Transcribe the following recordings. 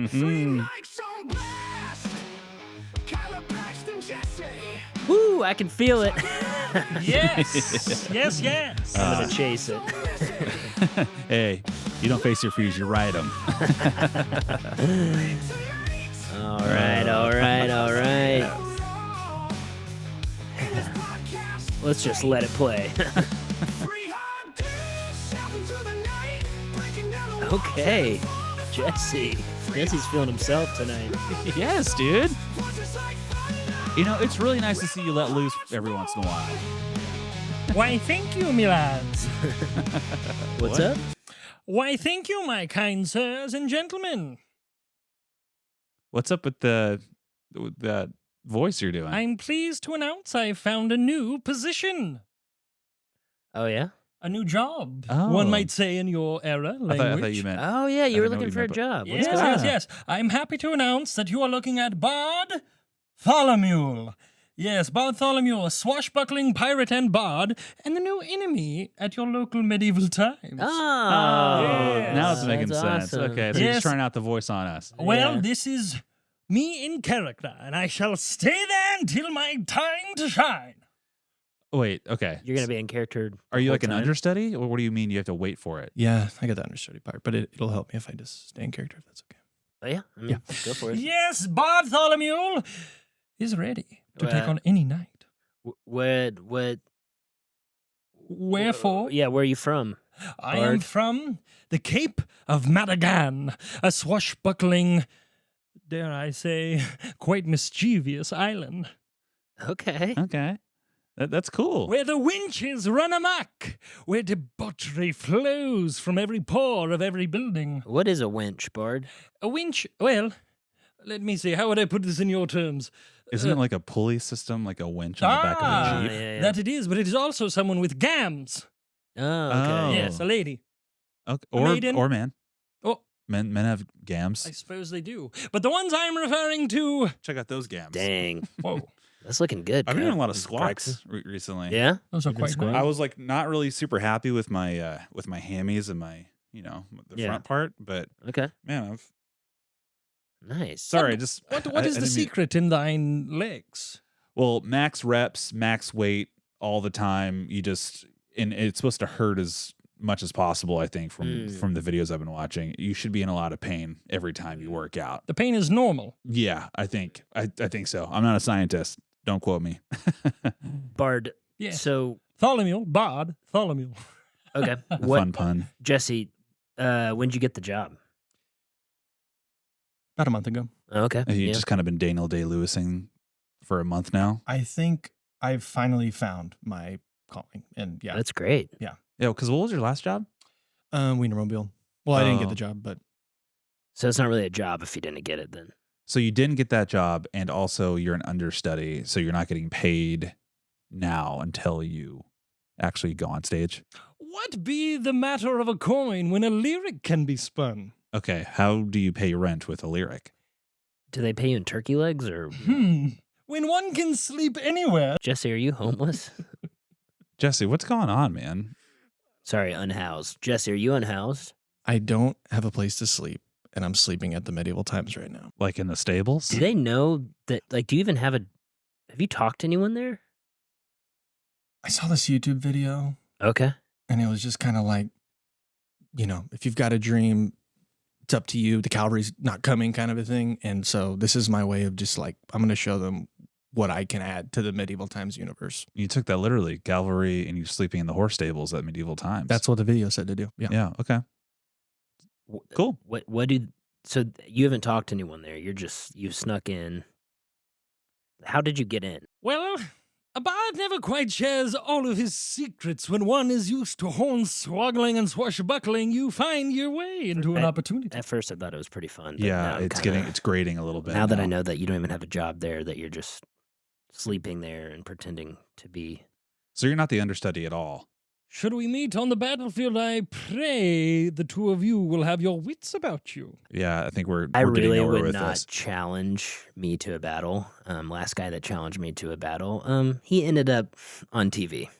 Three mics on blast. Braxton, Jesse. Woo, I can feel it. Yes. Yes. I'm going to chase it. Hey, you don't face your fears, you ride them. All right. Let's just let it play. Okay, Jesse. Jesse's feeling himself tonight. Yes, dude. You know, it's really nice to see you let loose every once in a while. Why, thank you, me lads. What's up? Why, thank you, my kind sirs and gentlemen. What's up with that voice you're doing? I'm pleased to announce I found a new position. Oh, yeah? A new job, Oh. one might say in your era language. I thought you meant. Oh, yeah, you were didn't know looking what for a you meant, job. Yes, What's going on? yes. I'm happy to announce that you are looking at Bartholomew. Yes, Bartholomew, a swashbuckling pirate and bard, and the new enemy at your local medieval times. Oh, Yes. Now it's making that's sense. awesome. Okay, so you're Yes. just trying out the voice on us. Well, Yeah. this is me in character, and I shall stay there until my time to shine. Wait, okay. You're going to be in character. Are you the like an whole time? understudy, or what do you mean you have to wait for it? Yeah, I got the understudy part, but it'll help me if I just stay in character, if that's okay. Oh, yeah? I mean, go for it. Yes, Bartholomew is ready to take Well- on any knight. What? Wherefore, Yeah, where are you from? I am Bard. from the Cape of Madagascar, a swashbuckling, dare I say, quite mischievous island, Okay. Okay. That's cool. where the winches run amok, where debauchery flows from every pore of every building. What is a wench, Bard? A winch, well, let me see, how would I put this in your terms? Isn't it like a pulley system, like a winch on the back of Ah, a Jeep? yeah. That it is, but it is also someone with gams. Oh, okay. Oh. Yes, a lady. Okay. maiden? Or man. Oh, Men have gams. I suppose they do. But the ones I'm referring to, Check out those gams. Dang. whoa, That's looking good. I've been doing a lot of Braxton. squats recently. Yeah? those are You've been quite squatting? nice. I was like not really super happy with my hammies and my the Yeah. front part, but Okay. man, I've Nice. sorry, just What I is the didn't mean- secret in thine legs? Well, max reps, max weight all the time. And it's supposed to hurt as much as possible. I think from the videos I've been watching, you should be in a lot of pain every time you work out. The pain is normal. Yeah, I think so. I'm not a scientist. Don't quote me. Bard. Yeah. So, Tholomew, Bard, Tholomew. okay. Fun pun. Jesse, when'd you get the job? About a month ago. Okay. You yeah. just kind of been Daniel Day-Lewising for a month now. I think I've finally found my calling. And yeah, That's great. Yeah, because what was your last job? Wienermobile. Well, I didn't get Oh. the job, but So it's not really a job if you didn't get it then. So you didn't get that job, and also you're an understudy, so you're not getting paid now until you actually go on stage. What be the matter of a coin when a lyric can be spun? Okay, how do you pay rent with a lyric? Do they pay you in turkey legs or? When one can sleep anywhere. Jesse, are you homeless? Jesse, what's going on, man? Sorry, unhoused. Jesse, are you unhoused? I don't have a place to sleep, and I'm sleeping at the medieval times right now. Like in the stables? Do they know that? Like, do you even have you talked to anyone there? I saw this YouTube video, Okay. and it was just kind of like, if you've got a dream, it's up to you. The cavalry's not coming, kind of a thing. And so this is my way of just like, I'm going to show them what I can add to the medieval times universe. You took that literally, cavalry, and you're sleeping in the horse stables at medieval times. That's what the video said to do. Yeah. Yeah, okay. Cool. So you haven't talked to anyone there. You snuck in. How did you get in? Well, a bard never quite shares all of his secrets. When one is used to hornswoggling and swashbuckling, you find your way into an opportunity. At first, I thought it was pretty fun. But Yeah, now I'm it's kinda- grating a little bit. Now that I know that you don't even have a job there, that you're just sleeping there and pretending to be. So you're not the understudy at all. Should we meet on the battlefield, I pray the two of you will have your wits about you. Yeah, I think we're I getting really nowhere would with not this. challenge me to a battle. Last guy that challenged me to a battle, he ended up on TV.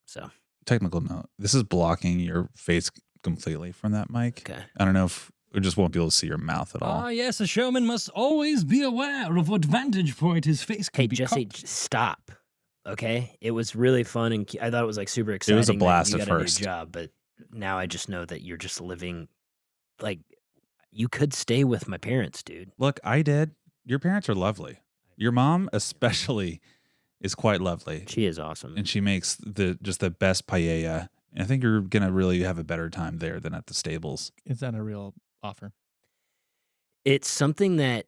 So Technical note. This is blocking your face completely from that mic. okay, I don't know if We just won't be able to see your mouth at all. Ah, yes, a showman must always be aware of what vantage point his face can Hey, be Jesse, caught. stop. Okay, it was really fun, and I thought it was like super exciting. was a that blast you at got first. A new job, but now I just know that you're just living like you could stay with my parents, dude. Look, I did. Your parents are lovely. Your mom especially is quite lovely, She is awesome. and she makes just the best paella. And I think you're gonna really have a better time there than at the stables. Is that a real offer? It's something that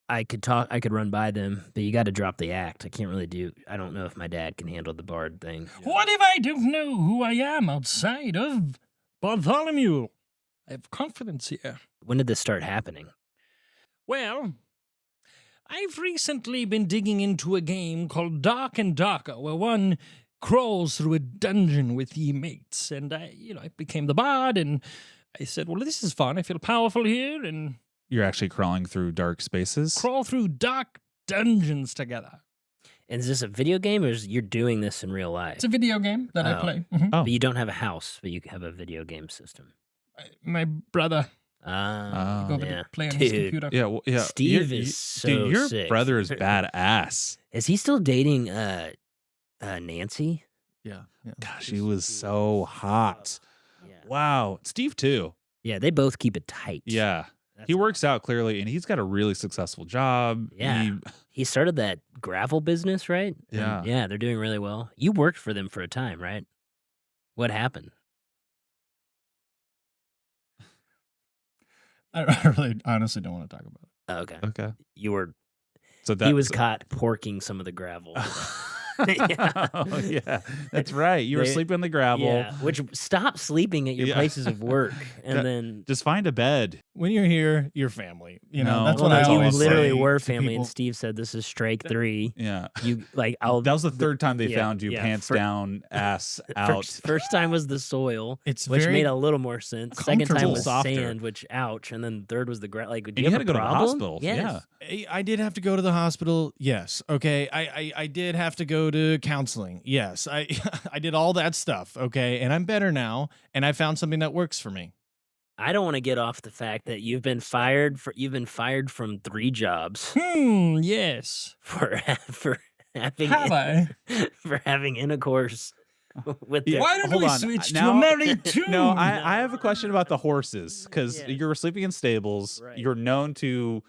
I could run by them, but you got to drop the act. I can't really I don't know if my dad can handle the bard thing. What if I don't know who I am outside of Bartholomew? I have confidence here. When did this start happening? Well, I've recently been digging into a game called Dark and Darker, where one crawls through a dungeon with ye mates, and I became the bard, and I said, well, this is fun. I feel powerful here, and You're actually crawling through dark spaces. crawl through dark dungeons together. And is this a video game, or you're doing this in real life? It's a video game that I Oh. play. Mhm. Oh. But you don't have a house, but you have a video game system. My brother, Ah, go over yeah. to play on his Dude, computer. Yeah, well, yeah. Steve You're- is so dude. Your sick. brother is badass. Is he still dating Nancy? Yeah. Gosh, he was so hot. Yeah. Wow, Steve too. Yeah, they both keep it tight. Yeah, That's he works out clearly, and he's got a really successful job. Yeah. He started that gravel business, right? And Yeah. yeah, they're doing really well. You worked for them for a time, right? What happened? I really honestly don't want to talk about it. Oh, okay. Okay, You were so that he was caught porking some of the gravel. Yeah. Oh, yeah, that's right. You were They- sleeping on the gravel. Yeah, which stop sleeping at your Yeah. places of work and That- then Just find a bed. When you're here, you're family. You know, No. that's well, what I no, you always literally say were to family, people. and Steve said this is strike 3. Yeah, You like I'll that was the third time they yeah, found you, yeah. pants down, ass out. First time was the soil, It's which very made a little more sense. Second time comfortable. was Softer. sand, which ouch, and then third was the ground. Like, do And you you have had to a go to the problem? hospital. Yes. I did have to go to the hospital. Yes. Okay. I did have to go to counseling. Yes. I I did all that stuff. Okay. And I'm better now. And I found something that works for me. I don't want to get off the fact that you've been fired from 3 jobs Yes. for having Have I? for having intercourse with Yeah. their Why don't Hold we on. switch to Now- a married tune? No, I have a question about the horses because Yeah. you were sleeping in stables. Right. You're known to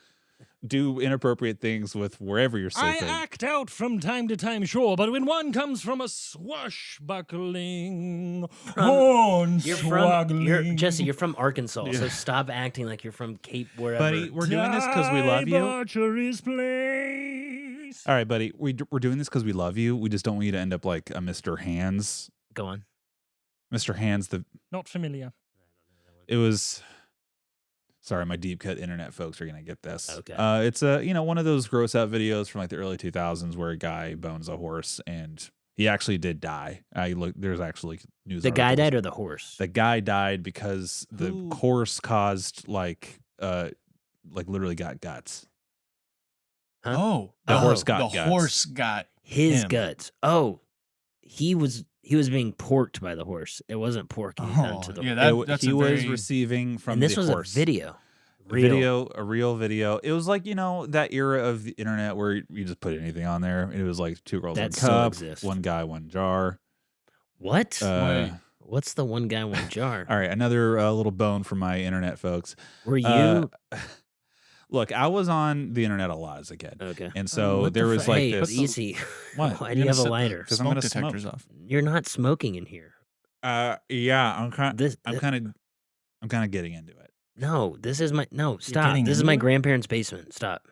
do inappropriate things with wherever you're I sleeping. act out from time to time, sure, but when one comes from a swashbuckling, hornswaggling, Jesse, you're from Arkansas, so Yeah. stop acting like you're from Cape wherever. Buddy, we're doing this because we love you. Archery's place. All right, buddy, we're doing this because we love you. We just don't want you to end up like a Mr. Hands. Go on. Mr. Hands, Not familiar. it was. Sorry, my deep cut internet folks are gonna get this. Okay. It's a one of those gross out videos from like the early 2000s where a guy bones a horse and he actually did die. There's actually news. The guy articles. died or the horse? The guy died because the Who- horse caused like literally got guts. Huh? Oh, The horse got the guts. horse got His him. guts. Oh, he was being porked by the horse. It wasn't porking done to the yeah, horse. that's he a was very- receiving from And this the was horse. a video. A Real. a real video. It was like that era of the internet where you just put anything on there. It was like 2 girls, That one still cup, exists. 1 guy, 1 jar. What? Wait. What's the one guy, one jar? All right, another little bone for my internet folks. Were you Look, I was on the internet a lot as a kid, okay? and so what the there was fu- like Hey, this. easy. What? Why do you have a lighter? Because I'm smoke gonna smoke. detectors off. You're not smoking in here. Yeah, I'm kind. This. I'm kind of getting into it. No, this is my. No, stop. getting This is into my it? grandparents' basement. Stop.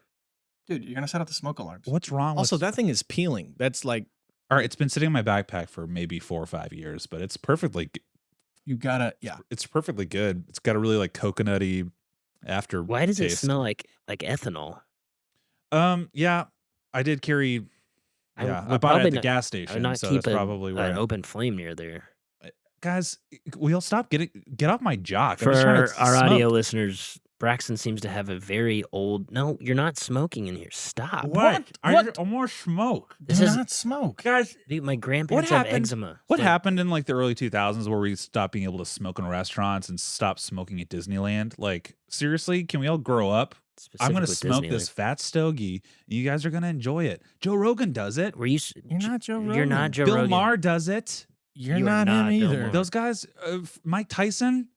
Dude, you're gonna set off the smoke alarms. What's wrong? Also, with, that thing is peeling. That's like all right, it's been sitting in my backpack for maybe 4 or 5 years, but it's perfectly. you gotta. Yeah. It's perfectly good. It's got a really like coconutty after. Why does it taste. smell like ethanol? Yeah, I did carry. I Yeah, I would bought it probably at the not- gas I station, would not so keep that's probably where. an open flame near there. Guys, we'll stop get off my jock. I'm For just trying to our smoke. audio listeners, Braxton seems to have a very old. No, you're not smoking in here. Stop. What? What? I want to smoke. This Do is not smoke. Guys, dude, my grandparents have happened? eczema. what Like, happened in like the early 2000s where we stopped being able to smoke in restaurants and stopped smoking at Disneyland? Like, seriously, can we all grow up? I'm going to specifically smoke this Disneyland. fat stogie. You guys are going to enjoy it. Joe Rogan does it. Were you? You're not Joe Rogan. You're not Joe Bill Rogan. Maher does it. You're You're not not him Bill either. Maher. Those guys, Mike Tyson.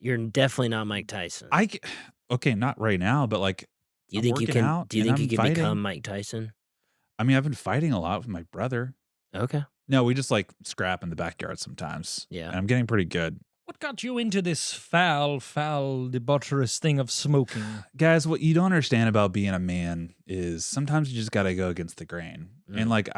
You're definitely not Mike Tyson. Okay, not right now, but like, do you I'm think you working can? out Do you and think you I'm can fighting. become Mike Tyson? I mean, I've been fighting a lot with my brother. Okay. No, we just like scrap in the backyard sometimes. Yeah. And I'm getting pretty good. What got you into this foul, debaucherous thing of smoking? Guys, what you don't understand about being a man is sometimes you just got to go against the grain. Mm. And like,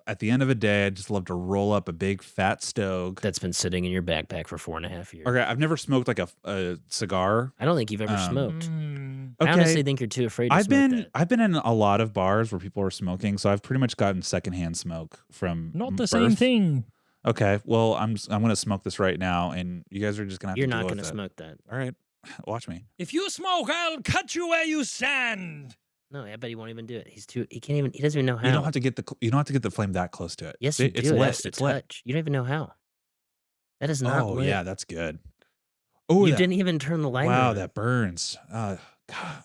at the end of a day, I just love to roll up a big fat stogie. That's been sitting in your backpack for 4.5 years. Okay, I've never smoked like a cigar. I don't think you've ever smoked. Mm. I Okay. honestly think you're too afraid to I've smoke been that. I've been in a lot of bars where people are smoking, so I've pretty much gotten secondhand smoke from Not the birth. same thing. Okay, well, I'm going to smoke this right now, and you guys are just gonna have You're to not deal going to with it. smoke that. All right, watch me. If you smoke, I'll cut you where you stand. No, I bet he won't even do it. He's too. He can't even. He doesn't even know how. You don't have to get the flame that close to it. Yes, See, you it's do. It lit. has to It's lit. touch. You don't even know how. That is not Oh lit. yeah, that's good. Oh, You didn't even turn the light wow, on. that burns. God,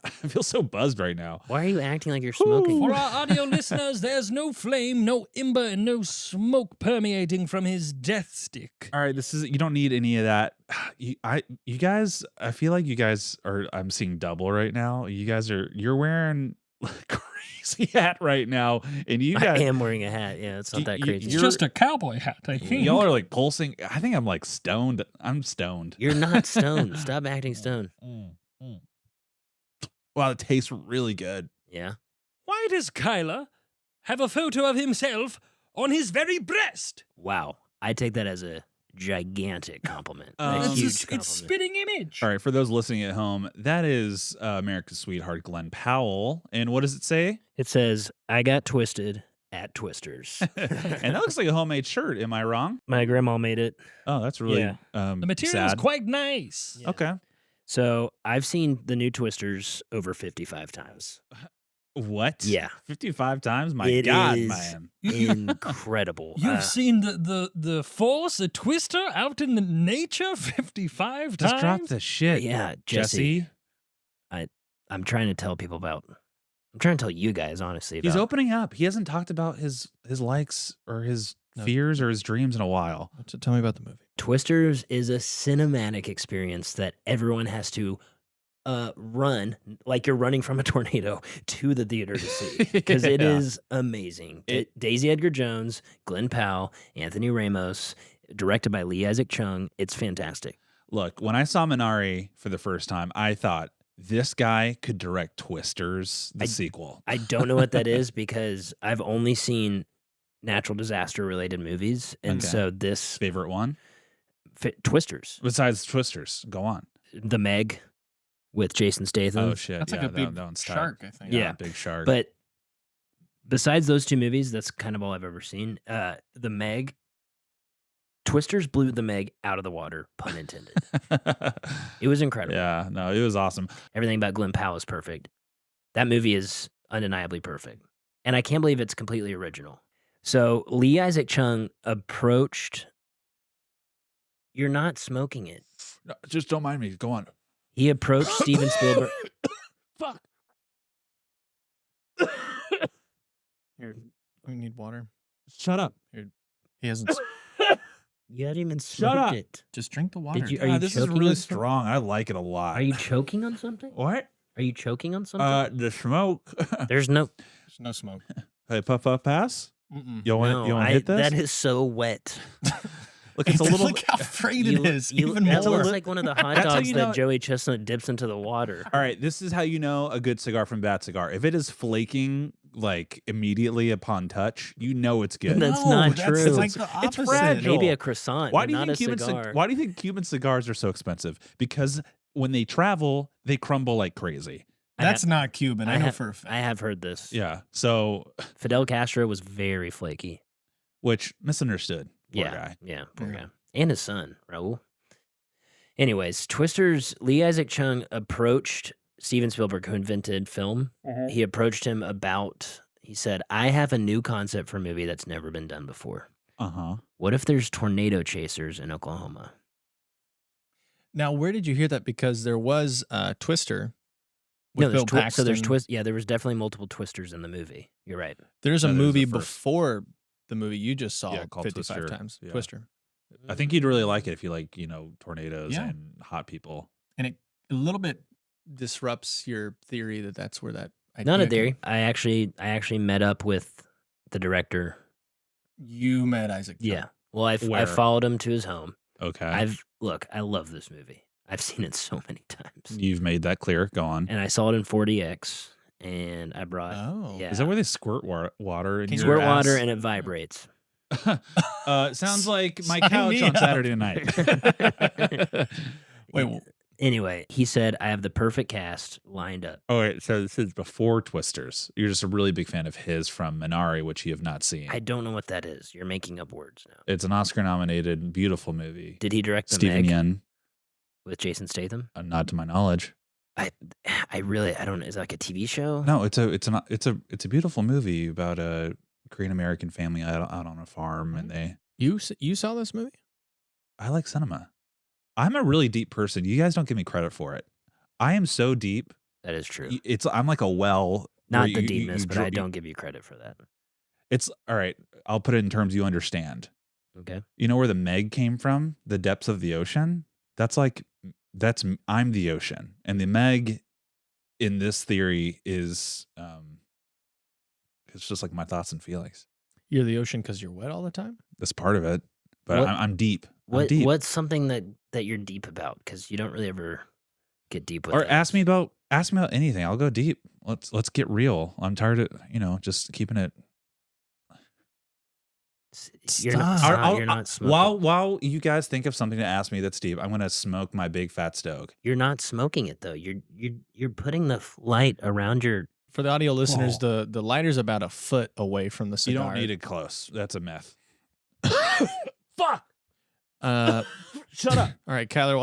I feel so buzzed right now. Why are you acting like you're smoking? For our audio listeners, there's no flame, no ember, and no smoke permeating from his death stick. All right, you don't need any of that. You guys, I feel like you guys are. I'm seeing double right now. You're wearing a crazy hat right now, and you I guys, am wearing a hat. Yeah, it's not that crazy. It's just a cowboy hat, I think. y'all are like pulsing. I think I'm like stoned. I'm stoned. You're not stoned. Stop acting stoned. Wow, it tastes really good. Yeah. Why does Kyler have a photo of himself on his very breast? Wow. I take that as a gigantic compliment. Um, a It's, huge it's compliment. spitting image. All right, for those listening at home, that is America's sweetheart, Glenn Powell. And what does it say? It says, "I got twisted at Twisters." And that looks like a homemade shirt. Am I wrong? My grandma made it. Oh, that's really Yeah. The material is sad. quite nice. Yeah. Okay. So I've seen the new Twisters over 55 times. What? Yeah. 55 times? My It God, is man. incredible. You've seen the force, the twister out in the nature 55 Just times? drop the shit. yeah, Jesse. Jesse. I'm trying to tell people about. I'm trying to tell you guys honestly. He's about, opening up. He hasn't talked about his likes or his fears or his dreams in a while. So tell me about the movie. Twisters is a cinematic experience that everyone has to run like you're running from a tornado to the theater to see because it Yeah. is amazing. Daisy Edgar Jones, Glenn Powell, Anthony Ramos, directed by Lee Isaac Chung. It's fantastic. Look, when I saw Minari for the first time, I thought this guy could direct Twisters, the sequel. I don't know what that is because I've only seen natural disaster related movies, and Okay. so this Favorite one? Twisters, Besides Twisters, go on. The Meg with Jason Statham. Oh shit! That's yeah, like a big that one's tight. shark, I think. Yeah. Big shark. But besides those two movies, that's kind of all I've ever seen. The Meg, Twisters blew The Meg out of the water, pun intended. It was incredible. yeah, no, it was awesome. Everything about Glenn Powell is perfect. That movie is undeniably perfect. And I can't believe it's completely original. So Lee Isaac Chung approached. You're not smoking it. No, just don't mind me. Go on. He approached Steven Spielberg. Fuck. Here, we need water. Shut up. He hasn't. You hadn't even Shut smoked up. it. Just drink the water. Did you? Are God, you this is choking really on something? strong. I like it a lot. Are you choking on something? What? Are you choking on something? The smoke. There's no. There's no smoke. Hey, puff, puff, pass. Mm-mm. You want? No, you want to hit this? that is so wet. Look, it's a little. Look how frayed it is. Even that more. looks like one of the hot That's how dogs you that know- Joey Chestnut dips into the water. All right, this is how you know a good cigar from bad cigar. If it is flaking like immediately upon touch, you know it's good. That's not true. It's like the It's opposite. fragile. Maybe a croissant, Why but do you not think a Cuban cigar. Why do you think Cuban cigars are so expensive? Because when they travel, they crumble like crazy. That's not Cuban. I know have, for a fact. I have heard this. Yeah. So, Fidel Castro was very flaky. which misunderstood. Poor yeah, guy. yeah, poor Yeah. guy, and his son Raul. Anyways, Twisters, Lee Isaac Chung approached Steven Spielberg, who invented film. He approached him about, he said, I have a new concept for a movie that's never been done before. What if there's tornado chasers in Oklahoma? Now, where did you hear that? Because there was Twister with No, there's Bill Paxton. so there's twist. Yeah, there was definitely multiple Twisters in the movie. You're right. There's a No, there's movie the first. before the movie you just saw Yeah, called 55 Twister. times. Yeah. Twister. I think you'd really like it if you like, tornadoes Yeah. and hot people. And it a little bit disrupts your theory that that's where that idea Not a came- theory. I actually met up with the director. You met Isaac Chung. Yeah. Well, I Where? followed him to his home. Okay. I love this movie. I've seen it so many times. You've made that clear. Go on. And I saw it in 4DX, and I brought Oh. yeah, Is that where they squirt water in Can you- your squirt water ass? and it vibrates. Sounds like my Sign couch me on up. Saturday night. Wait, Anyway, he said I have the perfect cast lined up. Oh, wait, so this is before Twisters. You're just a really big fan of his from Minari, which you have not seen. I don't know what that is. You're making up words now. It's an Oscar-nominated, beautiful movie. Did he direct the Stephen Meg Yen, with Jason Statham? not to my knowledge. I don't know. Is it like a TV show? No, it's a beautiful movie about a Korean American family out on a farm, and you saw this movie? I like cinema. I'm a really deep person. You guys don't give me credit for it. I am so deep. That is true. I'm like a well. Not where the you deepness, but dr- I don't give you credit for that. It's all right. I'll put it in terms you understand. Okay. You know where the Meg came from? The depths of the ocean. I'm the ocean, and the Meg in this theory is it's just like my thoughts and feelings. You're the ocean because you're wet all the time? That's part of it, but What- I'm deep. I'm deep. What's something that you're deep about? Because you don't really ever get deep with Or things. ask me about anything. I'll go deep. Let's get real. I'm tired of just keeping it. You're not, Stop. you're not smoking. While you guys think of something to ask me that's deep, I'm gonna smoke my big fat stoke. You're not smoking it though. You're putting the light around your. For the audio listeners, Whoa. the lighter's about a foot away from the You cigar. don't need it close. That's a myth. Fuck. Shut up. All right, Kyler,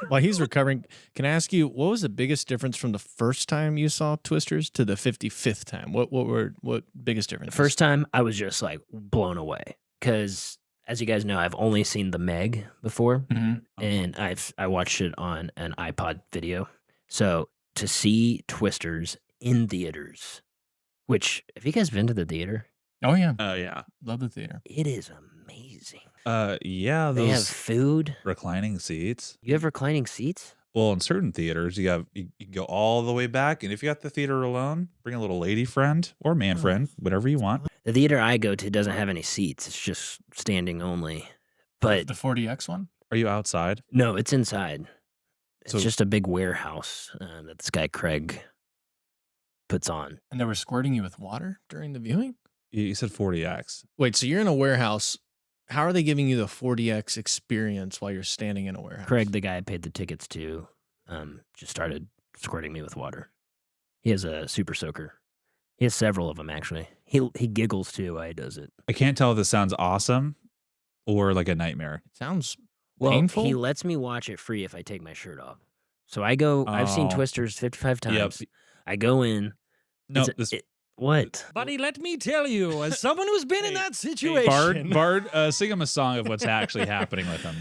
while he's recovering, can I ask you, what was the biggest difference from the first time you saw Twisters to the 55th time? What biggest difference? The first time I was just like blown away because, as you guys know, I've only seen the Meg before, Mhm. and I watched it on an iPod video. So to see Twisters in theaters, which have you guys been to the theater? Oh, yeah. Yeah. Love the theater. It is amazing. Yeah. They have Those food. reclining seats. You have reclining seats. Well, in certain theaters, you can go all the way back, and if you got the theater alone, bring a little lady friend or man friend, whatever you want. The theater I go to doesn't have any seats. It's just standing only. But The 40X one? Are you outside? no, it's inside. It's So- just a big warehouse that this guy Craig puts on. And they were squirting you with water during the viewing? You said 40X. Wait, so you're in a warehouse. How are they giving you the 40X experience while you're standing in a warehouse? Craig, the guy I paid the tickets to, just started squirting me with water. He has a super soaker. He has several of them actually. He giggles too while he does it. I can't tell if this sounds awesome or like a nightmare. It sounds Well, painful. he lets me watch it free if I take my shirt off. So I go. I've seen Oh. Twisters 55 Yep. times. I go in. No, it's what? Buddy, let me tell you, as someone who's been in that situation. Bard, sing him a song of what's actually happening with him.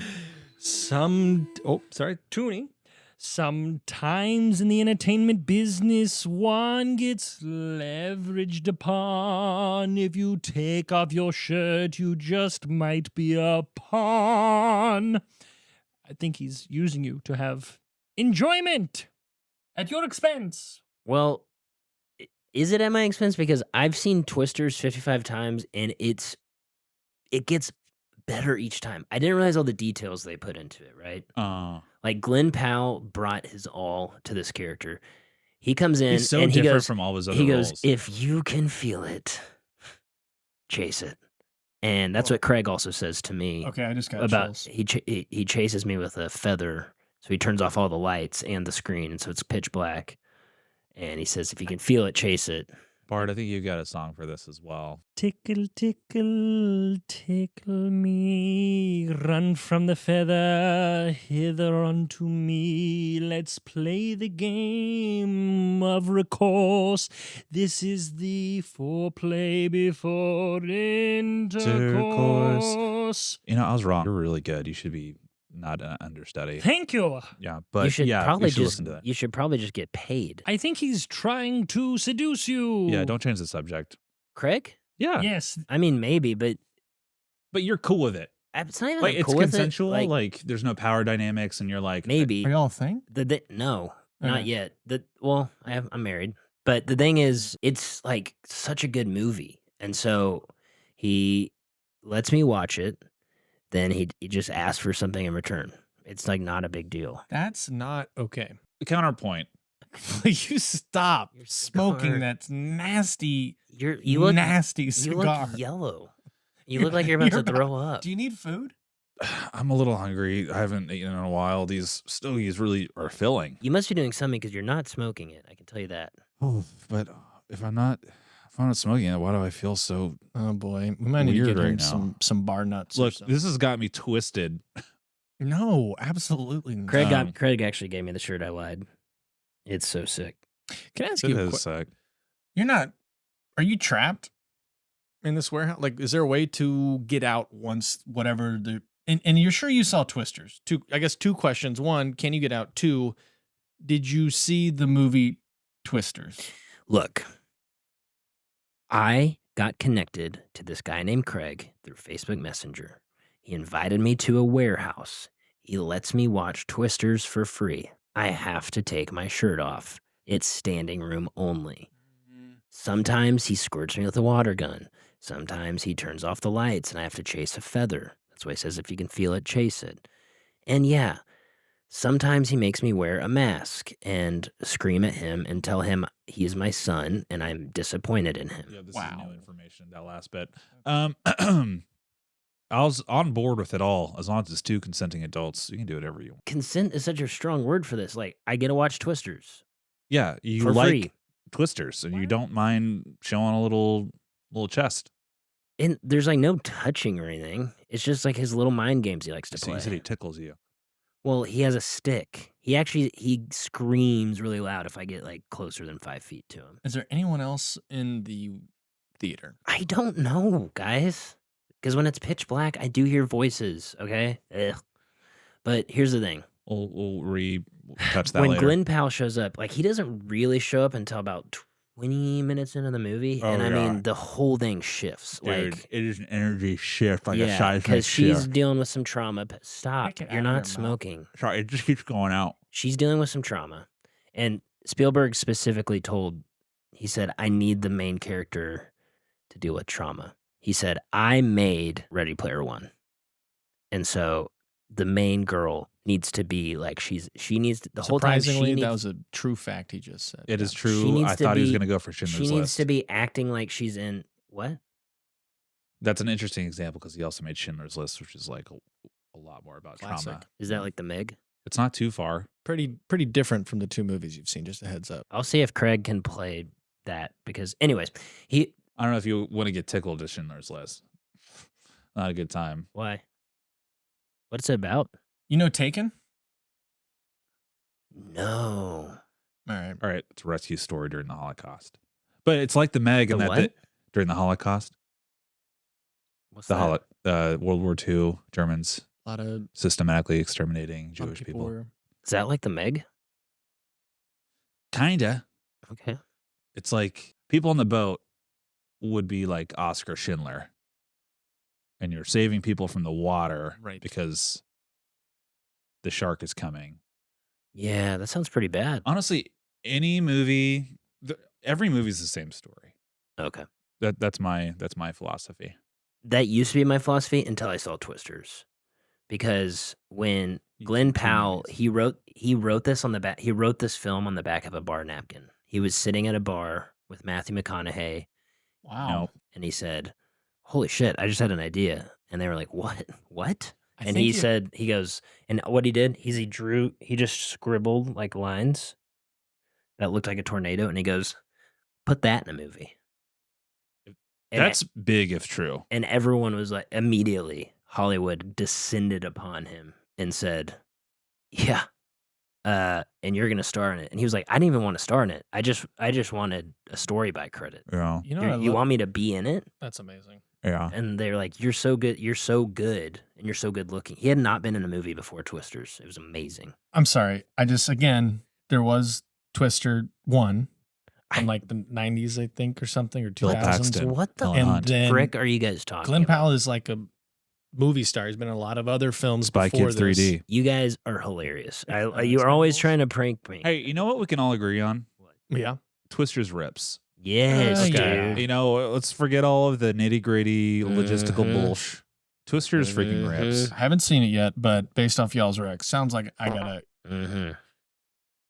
Tuning. Sometimes in the entertainment business, one gets leveraged upon. If you take off your shirt, you just might be a pawn. I think he's using you to have enjoyment at your expense. Well, is it at my expense? Because I've seen Twisters 55 times and it gets better each time. I didn't realize all the details they put into it, right? Like Glenn Powell brought his all to this character. He comes in He's so and he different goes, from all his other he roles. goes, if you can feel it, chase it. And that's what Craig also says to me Okay, I just got about chills. he chases me with a feather. So he turns off all the lights and the screen, and so it's pitch black. And he says, if you can feel it, chase it. Bart, I think you got a song for this as well. Tickle, tickle, tickle me. Run from the feather hither unto me. Let's play the game of recourse. This is the foreplay before intercourse. You know, I was wrong. You're really good. You should be not an understudy. Thank you. Yeah, but you should yeah, probably you should just listen to that. you should probably just get paid. I think he's trying to seduce you. Yeah, don't change the subject. Craig? Yeah, Yes. I mean, maybe, but but you're cool with it. it's not even Like I'm it's cool with it. consensual. Like there's no power dynamics, and you're like maybe Are y'all a thing? no, not Okay. yet. Well, I'm married, but the thing is, it's like such a good movie, and so he lets me watch it. Then he just asks for something in return. It's like not a big deal. That's not okay. counterpoint. You stop Your smoking cigar. that nasty, You look nasty you cigar. look yellow. You look like you're about to throw up. Do you need food? I'm a little hungry. I haven't eaten in a while. These stogies really are filling. You must be doing something because you're not smoking it. I can tell you that. Oh, but if I'm not smoking it, why do I feel so? Oh boy, we might need to Weird get right him now. some bar nuts. or Look, something. this has got me twisted. No, absolutely not. Craig actually gave me the shirt. I lied. It's so sick. Can I ask It you? is sick. You're not. Are you trapped in this warehouse? Like, is there a way to get out once whatever the? And you're sure you saw Twisters? I guess two questions. One, can you get out? Two, did you see the movie Twisters? Look, I got connected to this guy named Craig through Facebook Messenger. He invited me to a warehouse. He lets me watch Twisters for free. I have to take my shirt off. It's standing room only. Sometimes he squirts me with a water gun. Sometimes he turns off the lights and I have to chase a feather. That's why he says if you can feel it, chase it. And yeah, sometimes he makes me wear a mask and scream at him and tell him he's my son and I'm disappointed in him. Yeah, this Wow. is new information. That last bit. I was on board with it all as long as it's two consenting adults. You can do whatever you want. Consent is such a strong word for this. Like, I get to watch Twisters Yeah, you for like free. Twisters, and you don't mind showing a little chest. And there's like no touching or anything. It's just like his little mind games he likes to So play. you said he tickles you. Well, he has a stick. He screams really loud if I get like closer than 5 feet to him. Is there anyone else in the theater? I don't know, guys. Because when it's pitch black, I do hear voices, okay? Ugh. But here's the thing. We'll touch that When later. Glenn Powell shows up, like he doesn't really show up until about 20 minutes into the movie. Oh, And I yeah. mean, the whole thing shifts. Dude, Like, it is an energy shift, like a yeah, seismic because she's shift. dealing with some trauma. Stop. Take it You're out of your not mouth. smoking. Sorry, it just keeps going out. She's dealing with some trauma. And Spielberg specifically he said, I need the main character to deal with trauma. He said, I made Ready Player One. And so the main girl needs to be like, she needs to, the whole time she Surprisingly, needs, that was a true fact he just said. It is she true. needs I to thought he was be- going to go for she Schindler's needs List. to be acting like she's in, what? That's an interesting example because he also made Schindler's List, which is like a lot more about trauma. Classic. Is that like the Meg? It's not too far. Pretty different from the two movies you've seen. Just a heads up. I'll see if Craig can play that because, anyways, I don't know if you want to get tickled to Schindler's List. Not a good time. why? What's it about? You know Taken? No. All right. All right, it's a rescue story during the Holocaust, but it's like the Meg in The that what? during the Holocaust, What's the that? World War II, Germans A lot of systematically exterminating lot of Jewish people. were- Is that like the Meg? Kinda. Okay. It's like people on the boat would be like Oscar Schindler, and you're saving people from the water, Right. Because the shark is coming. Yeah, that sounds pretty bad. Honestly, any movie, every movie is the same story. Okay. That's my philosophy. That used to be my philosophy until I saw Twisters. Because when You Glenn said two Powell, movies. he wrote this on the back, he wrote this film on the back of a bar napkin. He was sitting at a bar with Matthew McConaughey Wow. No. and he said, "Holy shit, I just had an idea." And they were like, "What? What?" I And think he you- said, he goes, and what he did, he just scribbled like lines that looked like a tornado and he goes, "Put that in a movie." And, That's big if true. and everyone was like, immediately, Hollywood descended upon him and said, yeah, and you're gonna star in it. And he was like, I didn't even want to star in it. I just wanted a story by credit. Yeah. You know what I You love? want me to be in it? That's amazing. Yeah. And they're like, you're so good, and you're so good looking. He had not been in a movie before Twisters. It was amazing. I'm sorry. Again, there was Twister 1 from like the 90s, I think, or something, or 2000s. Bill Paxton. What the Helen And Hunt. then frick are you guys talking Glenn about? Powell is like a movie star. He's been in a lot of other films Spy before Kids this. 3D. You guys are hilarious. Yeah, You are always Expendables. trying to prank me. Hey, you know what we can all agree on? Yeah. Twisters rips. Yes, yeah. dude. You know, let's forget all of the nitty gritty logistical Mhm. bullshit. Twisters freaking rips. I haven't seen it yet, but based off y'all's recs, sounds like I gotta Mm-hmm.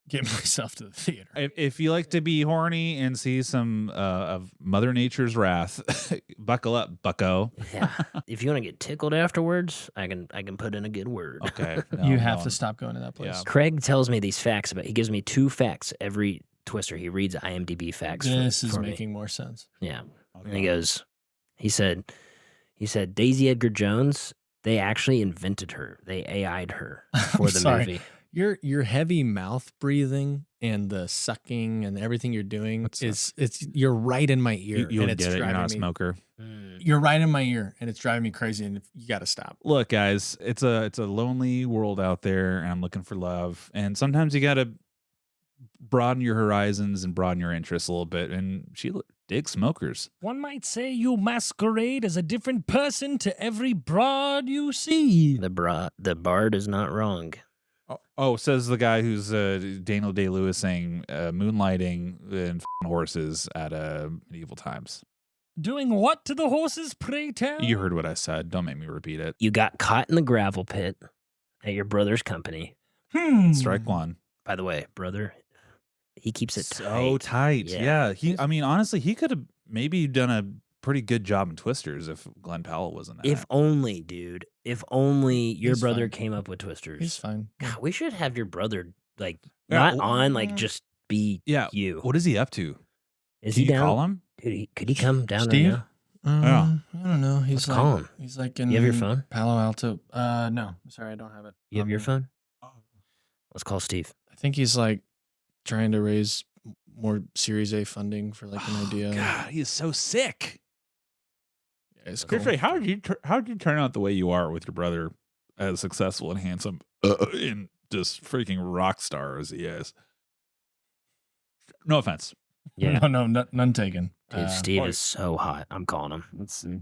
get myself to the theater. If you like to be horny and see some of Mother Nature's wrath, buckle up, bucko. Yeah. If you want to get tickled afterwards, I can put in a good word. Okay. You have to stop going to that place. Yeah. Craig tells me these facts about. He gives me 2 facts every Twister. He reads IMDb facts. This is for me. making more sense. Yeah. And he goes, he said, Daisy Edgar Jones, they actually invented her. They AI'd her for I'm the sorry. movie. Your heavy mouth breathing and the sucking and everything you're doing What's you're right in my ear. You and would it's get it. You're driving not a me. smoker. You're right in my ear, and it's driving me crazy. And you got to stop. Look, guys, it's a lonely world out there, and I'm looking for love. And sometimes you got to broaden your horizons and broaden your interests a little bit. And she digs smokers. One might say you masquerade as a different person to every broad you see. The bard is not wrong. Oh, says the guy who's Daniel Day-Lewis saying moonlighting and horses at medieval times. Doing what to the horses, pray tell? You heard what I said. Don't make me repeat it. You got caught in the gravel pit at your brother's company. Strike one. By the way, brother, he keeps it So tight. Yeah. Yeah. I mean, honestly, he could have maybe done a pretty good job in Twisters if Glenn Powell wasn't there. If only, dude. If only your He's brother fine. came up with Twisters. He's fine. God, we should have your brother Yeah, not well, on, like just be yeah. you. What is he up to? Is Can he you down? call him? Could he come down Steve? right now? Yeah. I don't know. He's Let's like, call him. He's like in You have your phone? Palo Alto. No. Sorry, I don't have it. You have on your me. phone? Let's call Steve. I think he's like trying to raise more Series A funding for like an idea. God, he is so sick. Yeah, it's cool. Griffey, how did you turn out the way you are with your brother, as successful and handsome, and just freaking rock star as he is? No offense. Yeah. No, none taken. Dude, Steve boy, is so hot. I'm calling him. Let's see.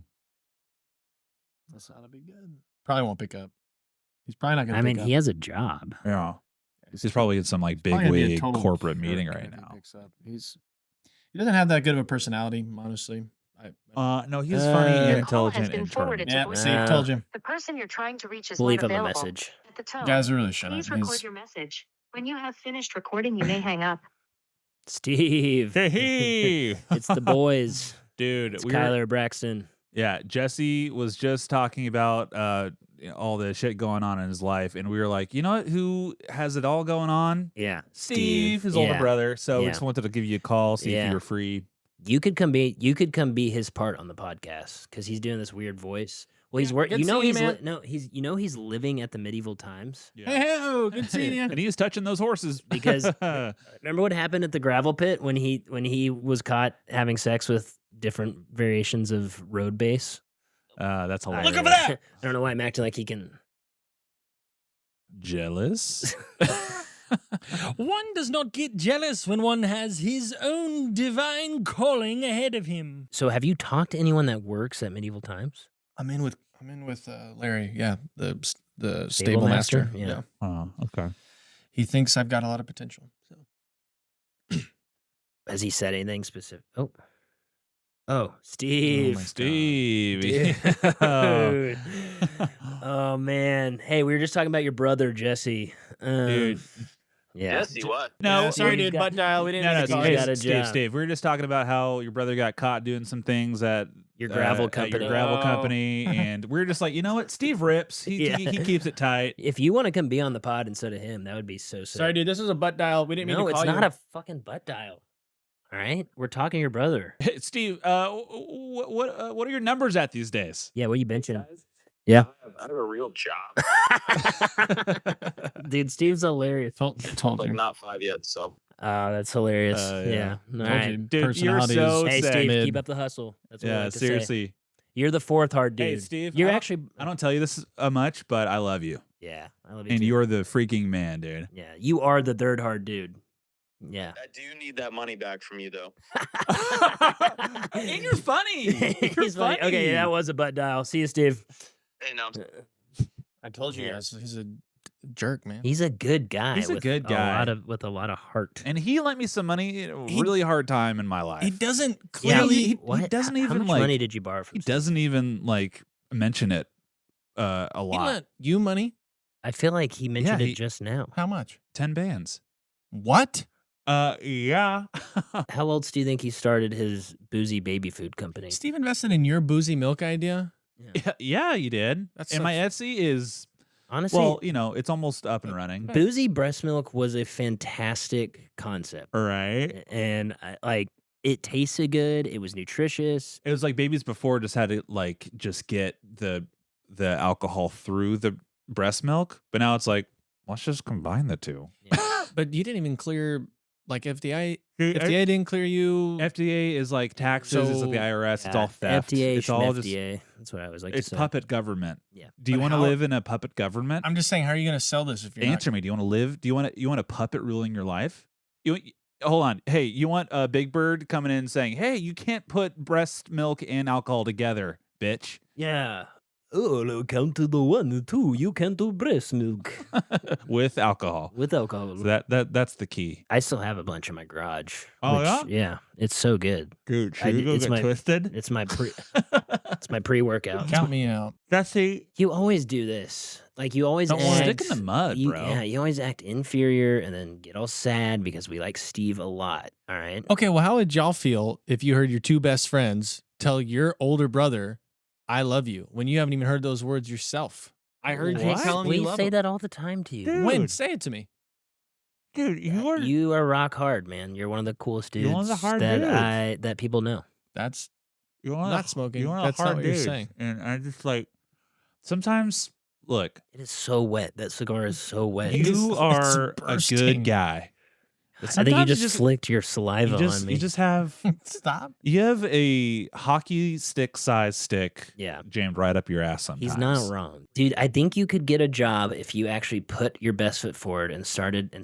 This ought to be good. Probably won't pick up. He's probably not gonna. I mean, pick up. he has a job. Yeah. He's probably in some like big probably gonna be a wig total corporate jerk meeting if right he now. picks up. He doesn't have that good of a personality, honestly. No, he's funny, Your call has intelligent, been and forwarded charming. to Yeah, see, told you. The person you're trying to reach is We'll not leave him a available. message. At the tone, You guys really shouldn't. please record your message. When you have finished recording, you may hang up. Steve. Hey, It's the boys. dude, It's we were- Kyler Braxton. Yeah, Jesse was just talking about all the shit going on in his life, and we were like, you know what? Who has it all going on? Yeah. Steve, his older Yeah. brother. So we Yeah. just wanted to give you a call, see if Yeah. you were free. You could come be his part on the podcast because he's doing this weird voice. Well, he's Yeah, working. good You know seeing you, he's man. he's living at the medieval times. Hey, good seeing you. And he was touching those horses Because remember what happened at the gravel pit when he was caught having sex with different variations of road base? that's hilarious. Look over there! I don't know why I'm acting like he can. Jealous? One does not get jealous when one has his own divine calling ahead of him. So have you talked to anyone that works at medieval times? I'm in with Larry. Yeah, the stable master. Yeah. Oh, okay. He thinks I've got a lot of potential. So. Has he said anything specific? Oh, Steve. my God. Steve. Dude. Oh man. Hey, we were just talking about your brother Jesse. Dude. Yeah. Jesse, what? No, Yeah, sorry, he's dude. got- Butt dial. We didn't. No, mean to He's call Steve, you. got a Steve, job. Steve. We were just talking about how your brother got caught doing some things at Your gravel at company. your gravel Oh. company, and we were just like, you know what? Steve rips. He Yeah. he keeps it tight. If you want to come be on the pod instead of him, that would be so sick. Sorry, dude. This is a butt dial. We didn't mean No, to it's call not you. a fucking butt dial. All right, we're talking to your brother. Hey, Steve, what are your numbers at these days? Yeah, what you benching? I have a real job. Dude, Steve's hilarious. Told Like you. not 5 yet, so That's hilarious. Yeah. Yeah. All Told right. you. Dude, you're Personality so is Hey, sick. Steve, mid. keep up the hustle. That's what I Yeah, like to say. seriously. You're the fourth hard dude. Hey, Steve, You're I don't- actually. I don't tell you this much, but I love you. Yeah, I love you. And too. you're the freaking man, dude. Yeah, you are the third hard dude. Yeah. I do need that money back from you though. And you're funny. You're He's funny. Okay, that was a butt dial. See you, Steve. Hey, now I told you Yeah. guys, he's a jerk, man. He's a good guy. He's a with good guy. with a lot of heart. And he lent me some money in a He- really hard time in my life. He doesn't Yeah, clearly. he what? doesn't How even, much like- money did you borrow from? He Steve? doesn't even like mention it a He lot. lent you money. I feel like he mentioned he- it just now. How much? 10 bands. What? Yeah. How else do you think he started his boozy baby food company? Steve invested in your boozy milk idea. Yeah, you did. That's and my such- Etsy is, Honestly, well, it's almost up and running. boozy breast milk was a fantastic concept, Right. and it tasted good. It was nutritious. It was like babies before just had to like just get the alcohol through the breast milk, but now it's like, let's just combine the two. But you didn't even clear, like FDA. Dude, FDA didn't clear you. FDA is like taxes, it's like the So- IRS, it's all theft. FDA, It's all just FDA. That's what I always like it's to say. puppet government. Yeah. Do you But want to how- live in a puppet government? I'm just saying, how are you going to sell this if you're Answer me. Do you want to live? Do you want a puppet ruling your life? Hold on. Hey, you want a Big Bird coming in and saying, "Hey, you can't put breast milk and alcohol together, bitch." Yeah. Oh, count to the 1, 2. You can't do breast milk With alcohol. with alcohol. So that's the key. I still have a bunch in my garage. Oh, which- yeah, it's so good. Dude, should we go get twisted? It's my it's my pre-workout. Count me out. That's the You always do this. Like you always Don't act, stick in the mud, you, bro. Yeah, you always act inferior and then get all sad because we like Steve a lot. All right. Okay, well, how would y'all feel if you heard your two best friends tell your older brother, "I love you," when you haven't even heard those words yourself? I heard you What? tell him We you love say him. that all the time to you. Dude. When? Say it to me. dude. You are rock hard, man. You're one of the coolest dudes You're one of the hard that dudes. that people know. That's You're one of not the- smoking. You're one of That's the not hard what you're dudes. saying. And I just like sometimes look. It is so wet. That cigar is so wet. You It's are a bursting. good guy. But I think you sometimes just flicked your saliva on me. you just have Stop. you have a hockey stick size stick yeah. jammed right up your ass sometimes. He's not wrong. Dude, I think you could get a job if you actually put your best foot forward and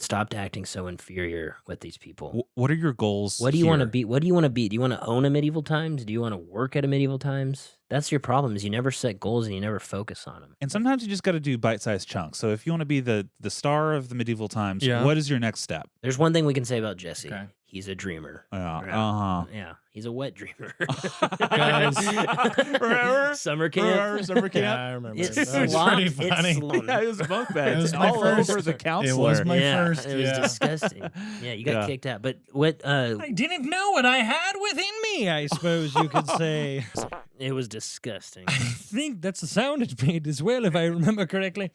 stopped acting so inferior with these people. What are your goals? What do you want to here? be? What do you want to be? Do you want to own a Medieval Times? Do you want to work at a Medieval Times? That's your problem is you never set goals and you never focus on them. And sometimes you just got to do bite-sized chunks. So if you want to be the star of the medieval times, Yeah. what is your next step? There's one thing we can say about Jesse. Okay. He's a dreamer. Yeah. Right. Uh-huh. Yeah, he's a wet dreamer. Guys. Remember? Summer camp. Remember summer camp? Yeah, I remember. It's That was slop- pretty it's funny. slop- Yeah, it was bunk beds. It was my all first- over the it counselor. was my yeah, first, It was yeah. disgusting. Yeah, you got Yeah. kicked out. But what? I didn't know what I had within me, I suppose you could say. It was disgusting. I think that's the sound it made as well, if I remember correctly.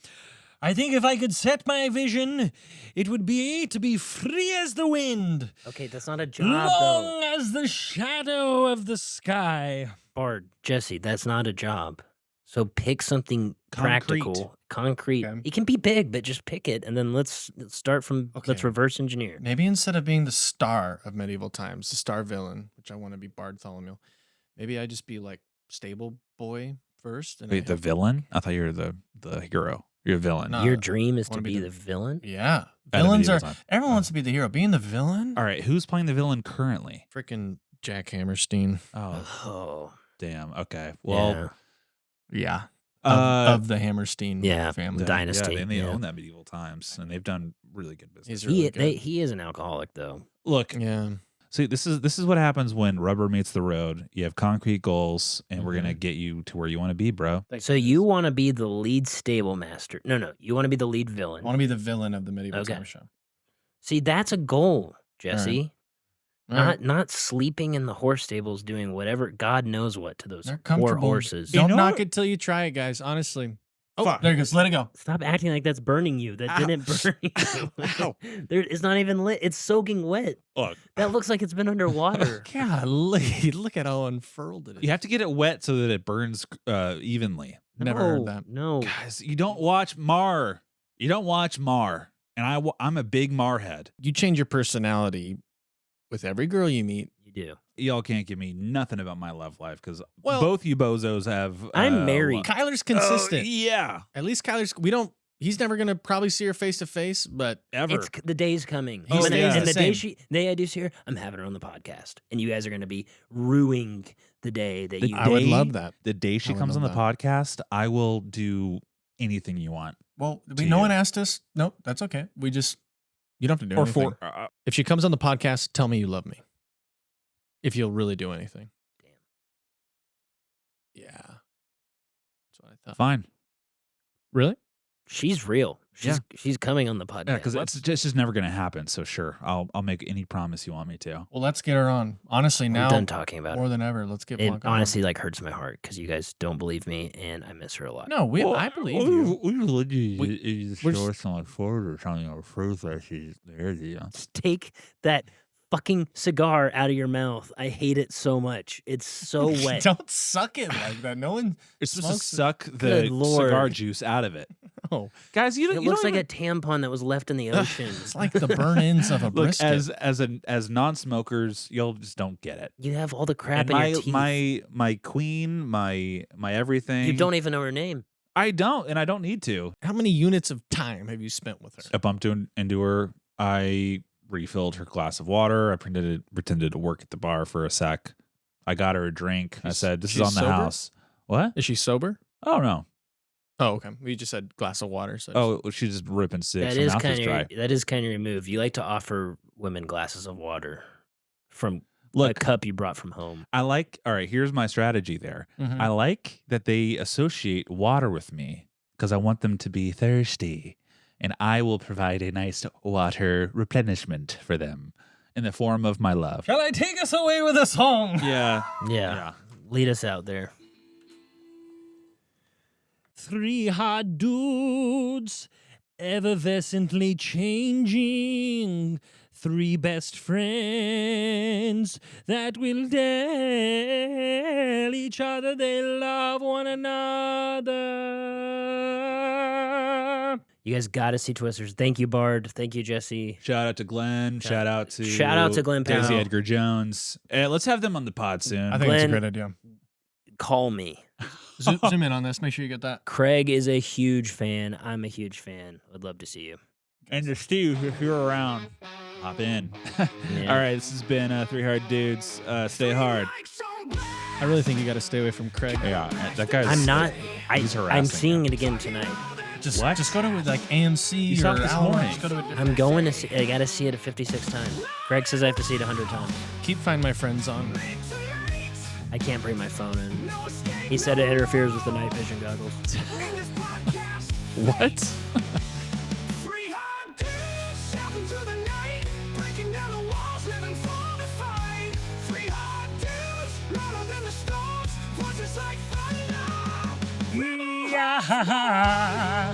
I think if I could set my vision, it would be to be free as the wind, Okay, that's not a job, long though. as the shadow of the sky. Bard, Jesse, that's not a job. So pick something Concrete. practical, concrete. Okay. It can be big, but just pick it, and then let's start from. Let's Okay. reverse engineer. Maybe instead of being the star of medieval times, the star villain, which I want to be Bartholomew, maybe I just be like stable boy first. And I Wait, the help- villain? I thought you were the hero. You're a villain. No. Your dream is to wanna be be the villain. Yeah, At a villains are. medieval time. Everyone wants to be the hero. Being the villain. All right, who's playing the villain currently? Freaking Jack Hammerstein. Oh, Oh, damn. Okay. Well, Yeah. uh, Of the Hammerstein Yeah, family. the dynasty. Yeah, and they yeah. own that medieval times, and they've done really good business. He's really good. He is an alcoholic though. Look, Yeah. see, this is what happens when rubber meets the road. You have concrete goals, and we're gonna get you to where you want to be, bro. So you want to be the lead stable master? No, you want to be the lead villain. I want to be the villain of the medieval Okay. times show. See, that's a goal, Jesse. All right. Not sleeping in the horse stables doing whatever God knows what to those They're poor comfortable. horses. You Don't know knock what- it till you try it, guys. Honestly, Oh, Fuck. there it goes. Let it go. Stop acting like that's burning you. That Ow. didn't burn you. Ow. It's not even lit. It's soaking wet. Look, That looks like it's been underwater. Golly, look at how unfurled it is. you have to get it wet so that it burns evenly. Never heard that. No. Guys, you don't watch Mar. You don't watch Mar. And I'm a big Mar head. You change your personality with every girl you meet. You do. Y'all can't give me nothing about my love life because Well- both you bozos have. I'm married. Kyler's consistent. Yeah. At least Kyler's. He's never gonna probably see her face to face, but Ever. The day's coming. He stays and the the same. day I do see her, I'm having her on the podcast, and you guys are going to be ruining the day that you. I would day- love that. The day she I would comes on the love podcast, I will do anything you want. Well, To no you. one asked us. No, that's okay. You don't have to do Or anything. for. If she comes on the podcast, tell me you love me. If you'll really do anything. Damn. Yeah. That's what I thought. Fine. Really? She's real. She's coming on the podcast. Yeah, because it's just never going to happen. So sure, I'll make any promise you want me to. Well, let's get her on. Honestly, I'm now done talking about more it. than ever, let's get It Blanca on. honestly like hurts my heart because you guys don't believe me, and I miss her a lot. No, I believe you. We literally we're show us on forward or something or proof that she's there. Just take that fucking cigar out of your mouth. I hate it so much. It's so wet. Don't suck it like that. No one. It's supposed to smokes suck the Good Lord. cigar juice out of it. Oh, Guys, you It don't looks like even, a tampon that was left in the ocean. it's like the burn-ins of a look brisket. as non-smokers, y'all just don't get it. You have all the crap And in your teeth. my queen, my everything. You don't even know her name. I don't, and I don't need to. How many units of time have you spent with her? I bumped into her. I refilled her glass of water. I pretended to work at the bar for a sec. I got her a drink. I She's- said, "This is she's on the sober? house." What? Is she sober? Oh no. Oh, okay. We just said glass of water. So Oh, she's just ripping six. That Her is mouth kind is dry. of your move. You like to offer women glasses of water from a Look, cup you brought from home. I like. All right, here's my strategy. There, Mhm. I like that they associate water with me because I want them to be thirsty, and I will provide a nice water replenishment for them in the form of my love. Shall I take us away with a song? Yeah, Yeah. Lead us out there. Three hot dudes, effervescently changing. Three best friends that will tell each other they love one another. You guys got to see Twisters. Thank you, Bard. Thank you, Jesse. Shout out to Glenn. Shout out to Glenn Daisy Powell. Edgar Jones. Let's have them on the pod soon. I think it's a Glenn- great idea. Call me. Zoom in on this. Make sure you get that. Craig is a huge fan. I'm a huge fan. Would love to see you. And to Steve, if you're around, hop in. Yeah. All right, this has been Three Hard Dudes. Stay hard. I really think you got to stay away from Craig. Yeah, that guy's. I'm not. He's I'm harassing seeing you. it again tonight. Just What? go to like AMC You saw or it this Alamo. morning. Just go to a different. I'm going to see. I got to see it at 56 times. Craig says I have to see it 100 times. Keep Find My Friends on. I can't bring my phone in. He said it interferes with the night vision goggles. What? Free hard dudes, shouting through the night, breaking down the walls, living for the fight. Free hard dudes, louder than the storms, voices like thunder. Yeah.